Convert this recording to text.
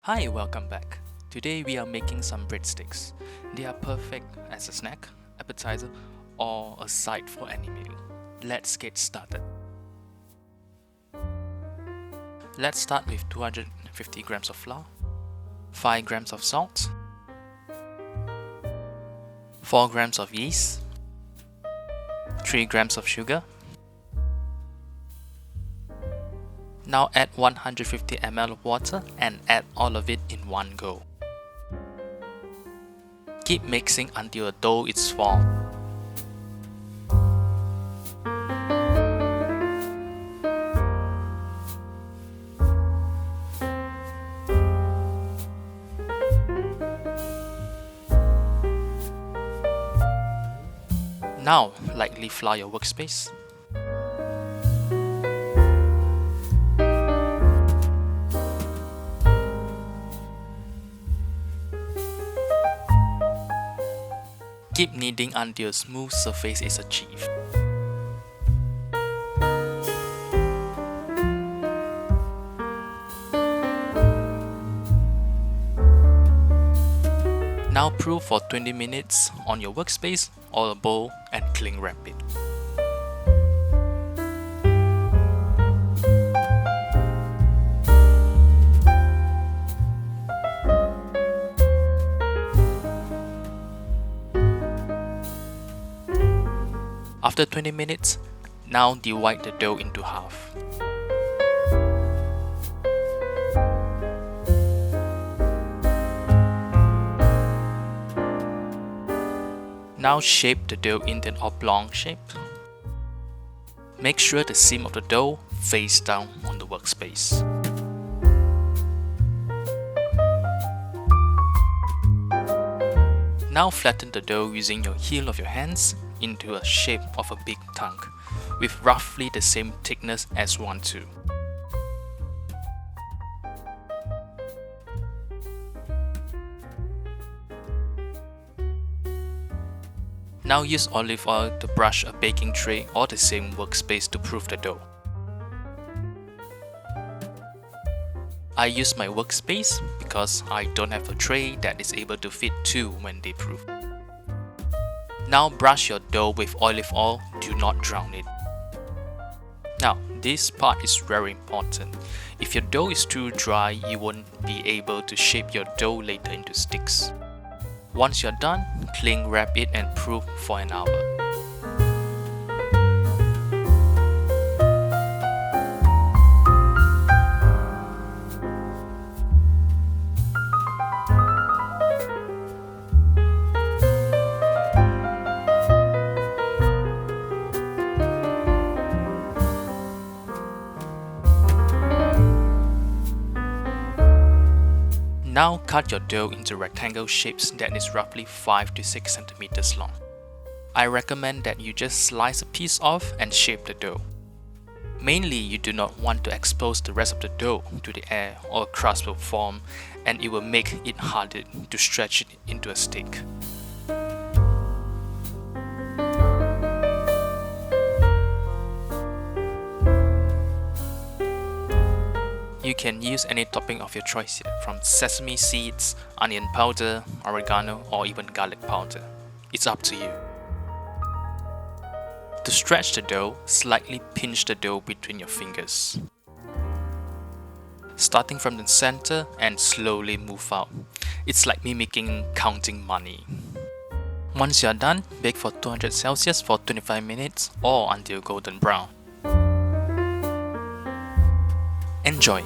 Hi, welcome back. Today we are making some breadsticks. They are perfect as a snack, appetizer, or a side for any meal. Let's get started. Let's start with 250 grams of flour, 5 grams of salt, 4 grams of yeast, 3 grams of sugar. Now add 150 ml of water and add all of it in one go. Keep mixing until the dough is formed. Now lightly flour your workspace. Keep kneading until a smooth surface is achieved. Now proof for 20 minutes on your workspace or a bowl and cling wrap it. After 20 minutes, now divide the dough into half. Now shape the dough into an oblong shape. Make sure the seam of the dough face down on the workspace. Now flatten the dough using your heel of your hands into a shape of a big tongue, with roughly the same thickness as 1-2. Now use olive oil to brush a baking tray or the same workspace to proof the dough. I use my workspace because I don't have a tray that is able to fit two when they proof. Now brush your dough with olive oil, do not drown it. Now this part is very important. If your dough is too dry, you won't be able to shape your dough later into sticks. Once you're done, cling wrap it and proof for an hour. Now cut your dough into rectangle shapes that is roughly 5 to 6 cm long. I recommend that you just slice a piece off and shape the dough. Mainly, you do not want to expose the rest of the dough to the air or a crust will form and it will make it harder to stretch it into a stick. You can use any topping of your choice here, from sesame seeds, onion powder, oregano, or even garlic powder. It's up to you. To stretch the dough, slightly pinch the dough between your fingers. Starting from the center and slowly move out. It's like mimicking counting money. Once you're done, bake for 200 Celsius for 25 minutes or until golden brown. Enjoy!